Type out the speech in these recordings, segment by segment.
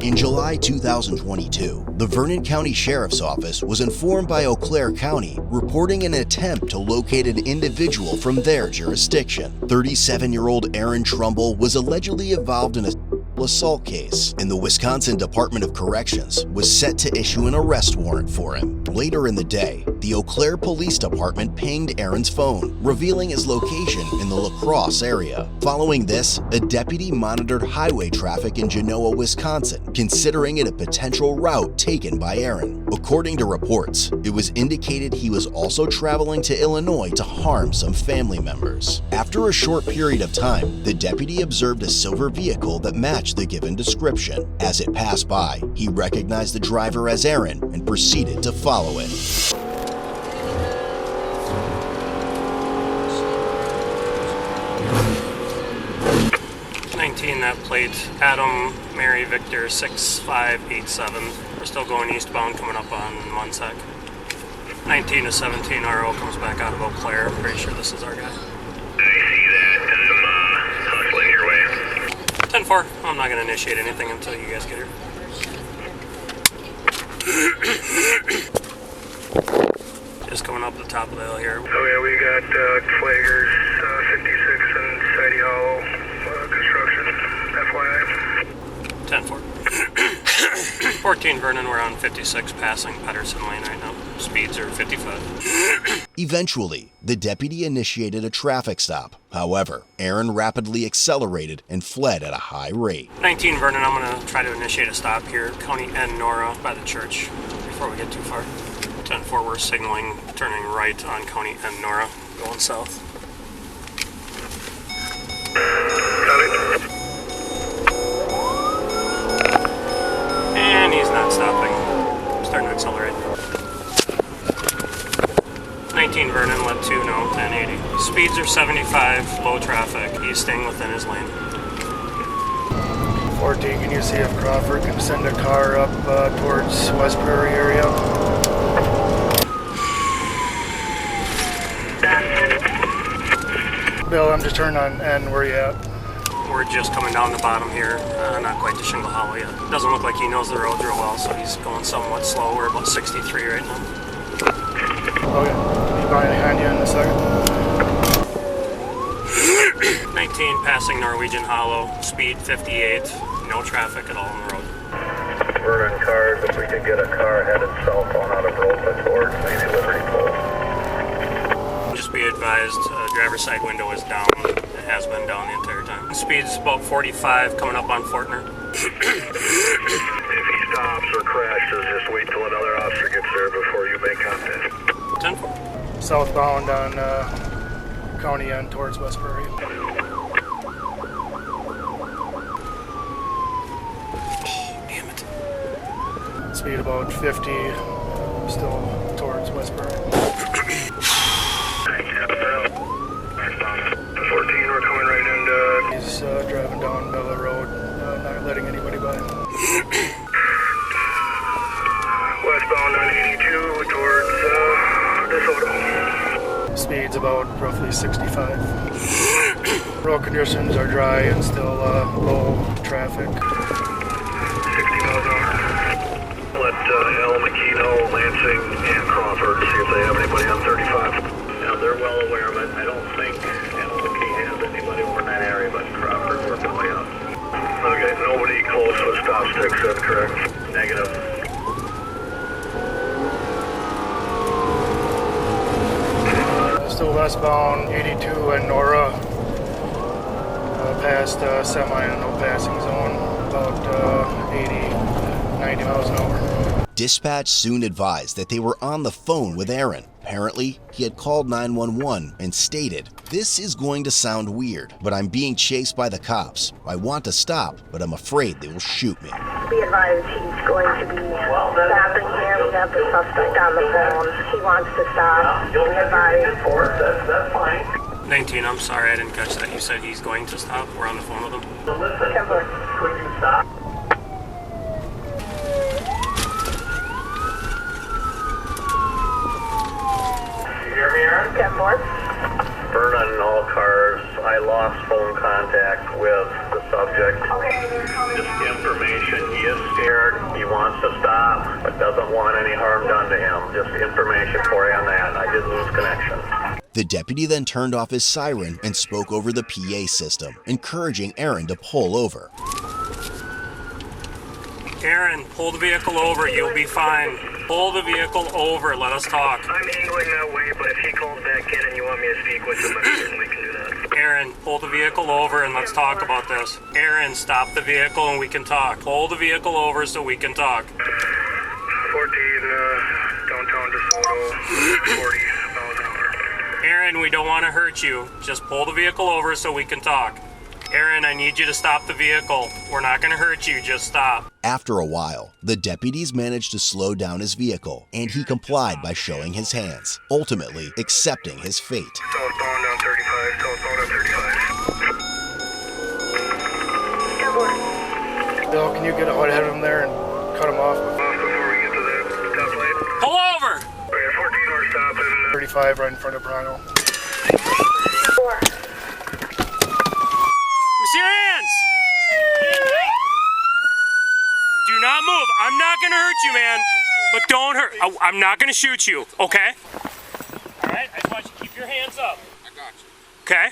In July 2022, the Vernon County Sheriff's Office was informed by Eau Claire County reporting an attempt to locate an individual from their jurisdiction. 37-year-old Aaron Trumbull was allegedly involved in a assault case, and the Wisconsin Department of Corrections was set to issue an arrest warrant for him. Later in the day, the Eau Claire Police Department pinged Aaron's phone, revealing his location in the La Crosse area. Following this, a deputy monitored highway traffic in Genoa, Wisconsin, considering it a potential route taken by Aaron. According to reports, it was indicated he was also traveling to Illinois to harm some family members. After a short period of time, the deputy observed a silver vehicle that matched the given description. As it passed by, he recognized the driver as Aaron and proceeded to follow it. That plate, Adam Mary Victor 6587. We're still going eastbound, coming up on Munsec. 19 to 17 RO comes back out of Eau Claire. I'm pretty sure this is our guy. I see that. I'm hustling your way. 10-4. I'm not going to initiate anything until you guys get here. Just coming up the top of the hill here. Oh yeah, we got flaggers 56 and Sidey Hollow construction, FYI. 10-4. 14 Vernon, we're on 56 passing Pedersen Lane right now. Speeds are 55. Eventually, the deputy initiated a traffic stop. However, Aaron rapidly accelerated and fled at a high rate. 19 Vernon, I'm going to try to initiate a stop here, County N Nora by the church, before we get too far. 10-4, we're signaling, turning right on County N Nora, going south. And he's not stopping. Starting to accelerate. 19 Vernon, let 2 know, 1080. Speeds are 75, low traffic. He's staying within his lane. 14, can you see if Crawford can send a car up towards West Prairie area? Bill, I'm just turning on N. Where you at? We're just coming down the bottom here, not quite to Shingle Hollow yet. Doesn't look like he knows the road real well, so he's going somewhat slow. We're about 63 right now. Okay, can you buy behind you in a second? 19 passing Norwegian Hollow, speed 58, no traffic at all on the road. Vernon cars, if we could get a car headed south on out of Rosa towards maybe Liberty Pole. Just be advised, driver's side window is down. It has been down the entire time. Speed's about 45 coming up on Fortner. If he stops or crashes, just wait till another officer gets there before you make contact. 10-4. Southbound on County N towards West Prairie. Damn it. Speed about 50, still towards West Prairie. 14, we're coming right into... He's driving down Bella Road, not letting anybody by. Westbound on 82 towards DeSoto. Speed's about roughly 65. Road conditions are dry and still low traffic. 60 miles an hour. Let El McKeno, Lansing, and Crawford see if they have anybody on 35. Yeah, they're well aware of it. I don't think McKee has anybody over in that area, but Crawford, we're probably up. Okay, nobody close with stop sticks, that's correct. Negative. Still westbound 82 and Nora, past semi and no passing zone, about 80, 90 miles an hour. Dispatch soon advised that they were on the phone with Aaron. Apparently, he had called 911 and stated, "This is going to sound weird, but I'm being chased by the cops. I want to stop, but I'm afraid they will shoot me." Be advised he's going to be stopping here. We have the suspect on the phone. He wants to stop. Be advised. That's fine. 19, I'm sorry, I didn't catch that. You said he's going to stop. We're on the phone with him. Listen, could you stop? You hear me, Aaron? 10-4. Vernon, all cars. I lost phone contact with the subject. Okay, they're coming. Just information, he is wants to stop, but doesn't want any harm done to him. Just information for you on that. I did lose connection. The deputy then turned off his siren and spoke over the PA system, encouraging Aaron to pull over. Aaron, pull the vehicle over. You'll be fine. Pull the vehicle over. Let us talk. I'm angling that way, but if he calls back in and you want me to speak with him, I certainly can do that. Aaron, pull the vehicle over and let's talk about this. Aaron, stop the vehicle and we can talk. Pull the vehicle over so we can talk. 14, downtown DeSoto, 40 miles an hour. Aaron, we don't want to hurt you. Just pull the vehicle over so we can talk. Aaron, I need you to stop the vehicle. We're not going to hurt you. Just stop. After a while, the deputies managed to slow down his vehicle, and he complied by showing his hands, ultimately accepting his fate. Southbound on 35, southbound on 35. Bill, can you get out ahead of him there and cut him off? Before we get to that top lane. Pull over! 14, we're stopping. 35 right in front of Vernon. See your hands! Do not move. I'm not gonna hurt you, man. But don't hurt. I'm not gonna shoot you, okay? Alright, I just want you to keep your hands up. I got you. Okay?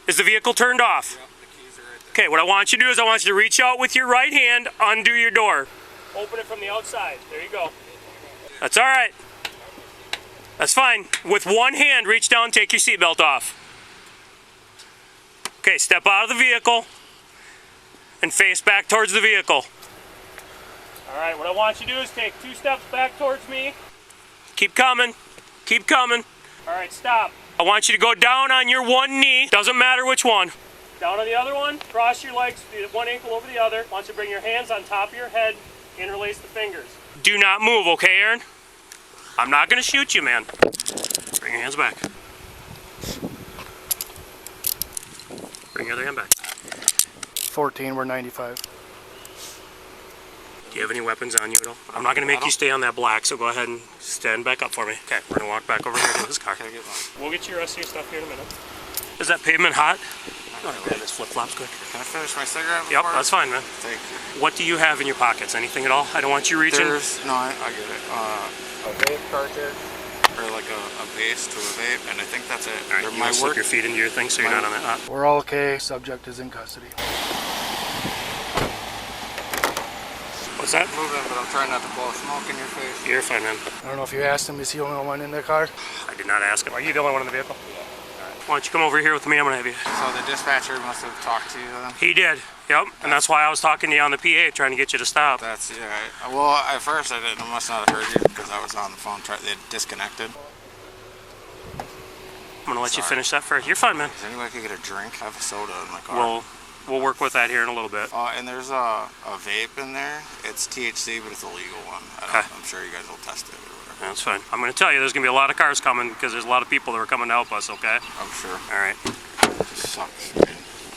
Is the vehicle turned off? Yep, the keys are right there. Okay, what I want you to do is I want you to reach out with your right hand, undo your door. Open it from the outside. There you go. That's alright. That's fine. With one hand, reach down, take your seatbelt off. Okay, step out of the vehicle and face back towards the vehicle. All right, what I want you to do is take 2 steps back towards me. Keep coming. Keep coming. All right, stop. I want you to go down on your one knee. Doesn't matter which one. Down on the other one. Cross your legs, one ankle over the other. I want you to bring your hands on top of your head. Interlace the fingers. Do not move, okay, Aaron? I'm not going to shoot you, man. Bring your hands back. Bring your other hand back. 14, we're 95. Do you have any weapons on you at all? I'm not going to make you stay on that black, so go ahead and stand back up for me. Okay, we're going to walk back over here to this car. We'll get you the rest of your stuff here in a minute. Is that pavement hot? Go ahead, grab his flip-flops quick. Can I finish my cigarette? Yep, that's fine, man. Thank you. What do you have in your pockets? Anything at all? I don't want you reaching. No, I get it. A vape cartridge, or like a base to a vape, and I think that's it. All right, you want to slip your feet into your thing so you're not on that hot? We're all okay. Subject is in custody. What's that? Moving, but I'm trying not to blow smoke in your face. You're fine, man. I don't know if you asked him, is he the only one in the car? I did not ask him. Are you the only one in the vehicle? Why don't you come over here with me? I'm going to have you. So the dispatcher must have talked to you then? He did. Yep. And that's why I was talking to you on the PA, trying to get you to stop. That's, yeah. Well, at first I didn't. I must not have heard you because I was on the phone. They disconnected. I'm going to let you finish that first. You're fine, man. Is there any way I could get a drink? I have a soda in my car. We'll work with that here in a little bit. And there's a vape in there. It's THC, but it's a legal one. I'm sure you guys will test it or whatever. That's fine. I'm going to tell you there's going to be a lot of cars coming because there's a lot of people that are coming to help us, okay? I'm sure. All right. It just sucks, man.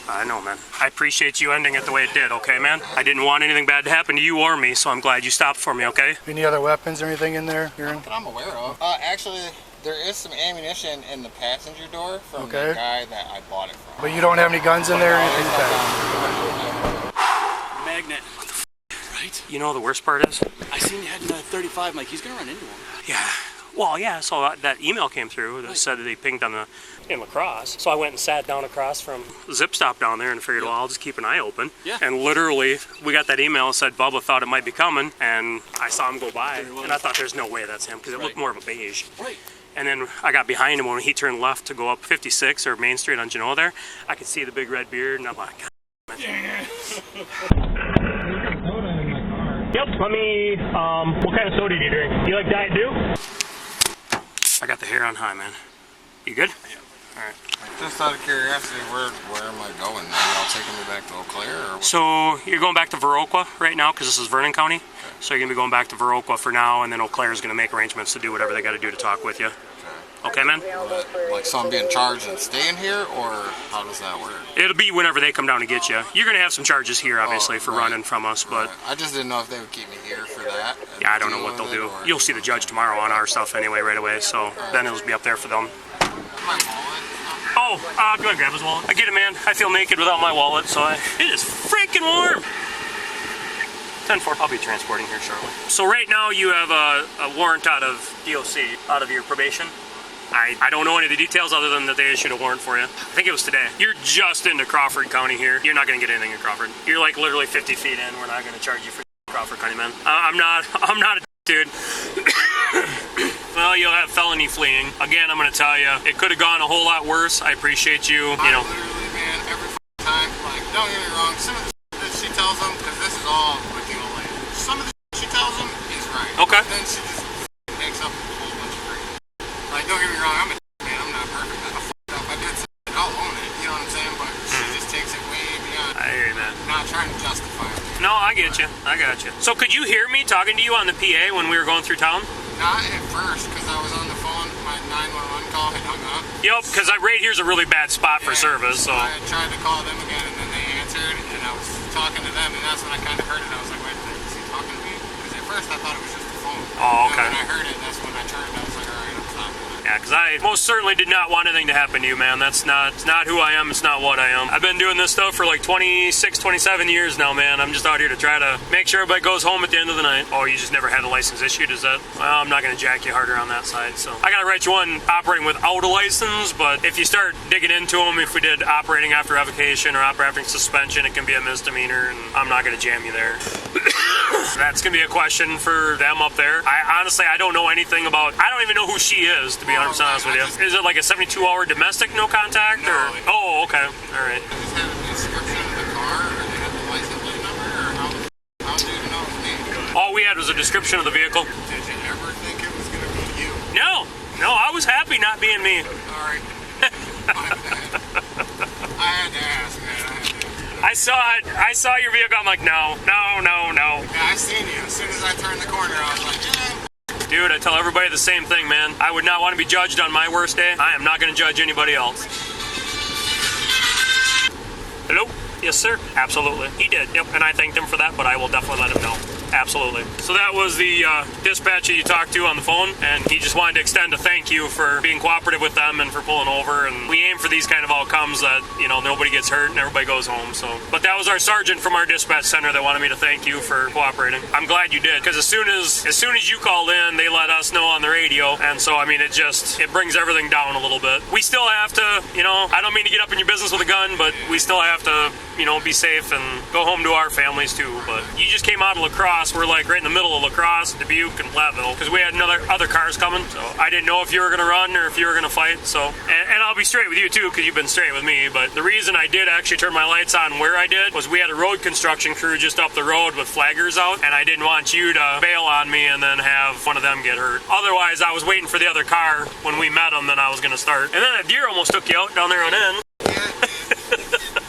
I know, man. I appreciate you ending it the way it did, okay, man? I didn't want anything bad to happen to you or me, so I'm glad you stopped for me, okay? Any other weapons or anything in there, Aaron? That I'm aware of. Actually, there is some ammunition in the passenger door from the guy that I bought it from. But you don't have any guns in there or anything like that? Magnet. Right? You know the worst part is? I seen you heading to 35. I'm like, he's gonna run into him. Yeah. Well, yeah, so that email came through that said that they pinged on in La Crosse. So I went and sat down across from Zip Stop down there and figured, well, I'll just keep an eye open. Yeah. And literally, we got that email that said Bubba thought it might be coming, and I saw him go by, and I thought there's no way that's him, because it looked more of a beige. Right. And then I got behind him when he turned left to go up 56 or Main Street on Genoa there. I could see the big red beard, and I'm like, God. Yep, let me, what kind of soda do you drink? You like Diet Dew? I got the hair on high, man. You good? Yeah. All right. Just out of curiosity, where am I going? Are y'all taking me back to Eau Claire? Or what? So you're going back to Viroqua right now because this is Vernon County. Okay. So you're going to be going back to Viroqua for now, and then Eau Claire is going to make arrangements to do whatever they got to do to talk with you. Okay, man? So I'm being charged and staying here, or how does that work? It'll be whenever they come down to get you. You're going to have some charges here, obviously, for running from us, but... I just didn't know if they would keep me here for that. Yeah, I don't know what they'll do. You'll see the judge tomorrow on our stuff anyway, right away, so then it'll be up there for them. My wallet. Oh, go ahead and grab his wallet. I get it, man. I feel naked without my wallet, so it is freaking warm. 10-4, I'll be transporting here shortly. So right now you have a warrant out of DOC, out of your probation. I don't know any of the details other than that they issued a warrant for you. I think it was today. You're just into Crawford County here. You're not going to get anything in Crawford. You're like literally 50 feet in. We're not going to charge you for Crawford County, man. I'm not a dude. Well, you'll have felony fleeing. Again, I'm going to tell you, it could have gone a whole lot worse. I appreciate you, you know. Literally, man, every time, like, don't get me wrong, some of the that she tells them, because this is all with the old lady, some of the she tells them is right. Okay. But then she just takes up a whole bunch of grief. Like, don't get me wrong, I'm a man, I'm not perfect. I f***ed up. I did something, I'll own it, you know what I'm saying? But she just takes it way beyond. I hear you, man. Not trying to justify it. No, I get you. I got you. So could you hear me talking to you on the PA when we were going through town? Not at first, because I was on the phone, my 911 call had hung up. Yep, because right here's a really bad spot for service, so. I tried to call them again, and then they answered, and I was talking to them, and that's when I kind of heard it. I was like, wait a minute, is he talking to me? Because at first I thought it was just the phone. Oh, okay. And when I heard it, that's when I turned, I was like, all right, I'm stopping. Yeah, because I most certainly did not want anything to happen to you, man. It's not who I am. It's not what I am. I've been doing this stuff for like 26, 27 years now, man. I'm just out here to try to make sure everybody goes home at the end of the night. Oh, you just never had a license issued, is that? Well, I'm not going to jack you harder on that side, so. I got to write you one operating without a license, but if you start digging into them, if we did operating after revocation or operating suspension, it can be a misdemeanor, and I'm not going to jam you there. That's going to be a question for them up there. I don't know anything about, I don't even know who she is, to be 100% honest with you. Is it like a 72-hour domestic no contact? No. Or? Oh, okay. All right. I just had a description of the car, or they had the license plate number, or how did you know it was me? All we had was a description of the vehicle. Did you ever think it was going to be you? No, I was happy not being me. All right. My bad. I had to ask, man. I saw your vehicle. I'm like, no. Yeah, I seen you. As soon as I turned the corner, I was like, yeah. Dude, I tell everybody the same thing, man. I would not want to be judged on my worst day. I am not going to judge anybody else. Hello? Yes, sir. Absolutely. He did. Yep, and I thanked him for that, but I will definitely let him know. Absolutely. So that was the dispatcher you talked to on the phone, and he just wanted to extend a thank you for being cooperative with them and for pulling over. And we aim for these kind of outcomes that, you know, nobody gets hurt and everybody goes home. So, but that was our sergeant from our dispatch center that wanted me to thank you for cooperating. I'm glad you did, because as soon as you called in, they let us know on the radio, and so I mean it brings everything down a little bit. We still have to, you know, I don't mean to get up in your business with a gun, but we still have to, you know, be safe and go home to our families too. But you just came out of La Crosse. We're like right in the middle of La Crosse, Dubuque, and Platteville, because we had other cars coming. So I didn't know if you were going to run or if you were going to fight. So, and I'll be straight with you too, because you've been straight with me. But the reason I did actually turn my lights on where I did was we had a road construction crew just up the road with flaggers out, and I didn't want you to bail on me and then have one of them get hurt. Otherwise, I was waiting for the other car when we met them, then I was going to start. And then a deer almost took you out down there on end.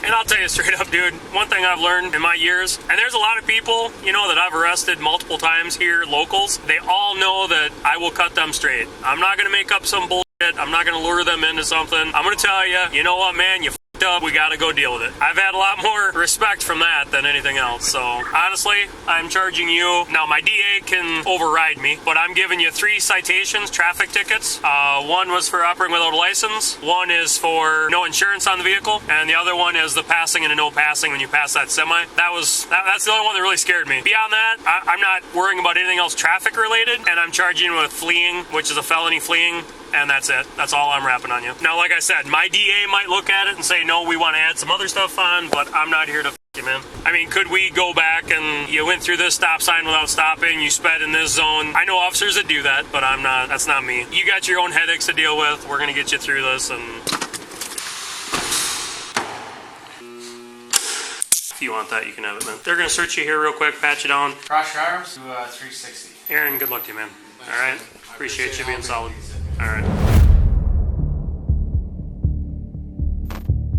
And I'll tell you straight up, dude, one thing I've learned in my years, and there's a lot of people, you know, that I've arrested multiple times here, locals, they all know that I will cut them straight. I'm not going to make up some bullshit. I'm not going to lure them into something. I'm going to tell you know what, man, you f***ed up. We got to go deal with it. I've had a lot more respect from that than anything else. So, honestly, I'm charging you. Now, my DA can override me, but I'm giving you 3 citations, traffic tickets. One was for operating without a license. One is for no insurance on the vehicle. And the other one is the passing and a no passing when you pass that semi. That's the only one that really scared me. Beyond that, I'm not worrying about anything else traffic related. And I'm charging you with fleeing, which is a felony fleeing. And that's it. That's all I'm wrapping on you. Now, like I said, my DA might look at it and say, no, we want to add some other stuff on, but I'm not here to f*** you, man. I mean, could we go back and you went through this stop sign without stopping, you sped in this zone? I know officers that do that, but I'm not. That's not me. You got your own headaches to deal with. We're going to get you through this, and if you want that, you can have it, man. They're going to search you here real quick, pat you down. Cross your arms to 360. Aaron, good luck to you, man. All right? Appreciate you being solid. All right.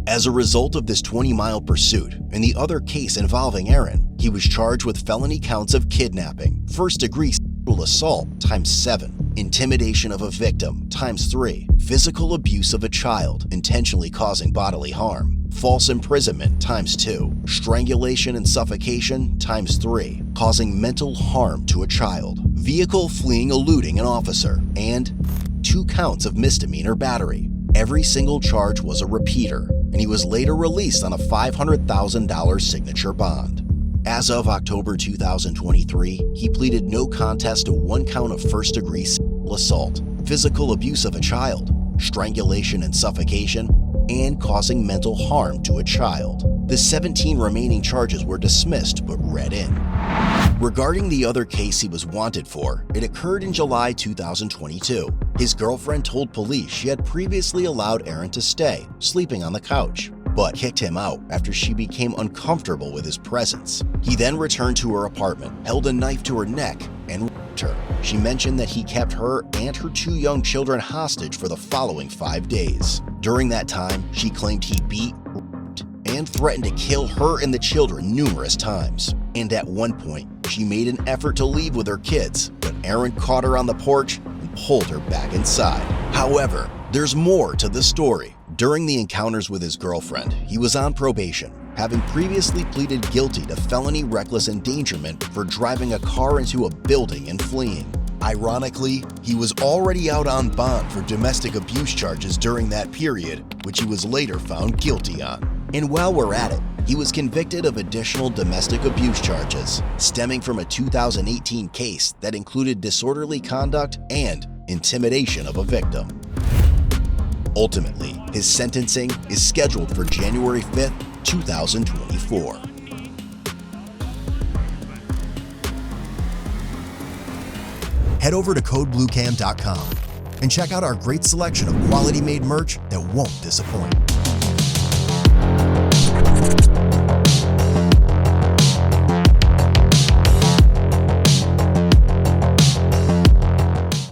As a result of this 20-mile pursuit and the other case involving Aaron, he was charged with felony counts of kidnapping, first-degree sexual assault ×7, intimidation of a victim ×3, physical abuse of a child, intentionally causing bodily harm, false imprisonment ×2, strangulation and suffocation ×3, causing mental harm to a child, vehicle fleeing eluding an officer, and 2 counts of misdemeanor battery. Every single charge was a repeater, and he was later released on a $500,000 signature bond. As of October 2023, he pleaded no contest to 1 count of first-degree sexual assault, physical abuse of a child, strangulation and suffocation, and causing mental harm to a child. The 17 remaining charges were dismissed but read in. Regarding the other case he was wanted for, it occurred in July 2022. His girlfriend told police she had previously allowed Aaron to stay, sleeping on the couch, but kicked him out after she became uncomfortable with his presence. He then returned to her apartment, held a knife to her neck, and raped her. She mentioned that he kept her and her 2 young children hostage for the following 5 days. During that time, she claimed he beat, raped, and threatened to kill her and the children numerous times. And at one point, she made an effort to leave with her kids, but Aaron caught her on the porch and pulled her back inside. However, there's more to the story. During the encounters with his girlfriend, he was on probation, having previously pleaded guilty to felony reckless endangerment for driving a car into a building and fleeing. Ironically, he was already out on bond for domestic abuse charges during that period, which he was later found guilty on. And while we're at it, he was convicted of additional domestic abuse charges, stemming from a 2018 case that included disorderly conduct and intimidation of a victim. Ultimately, his sentencing is scheduled for January 5th, 2024. Head over to codebluecam.com and check out our great selection of quality-made merch that won't disappoint.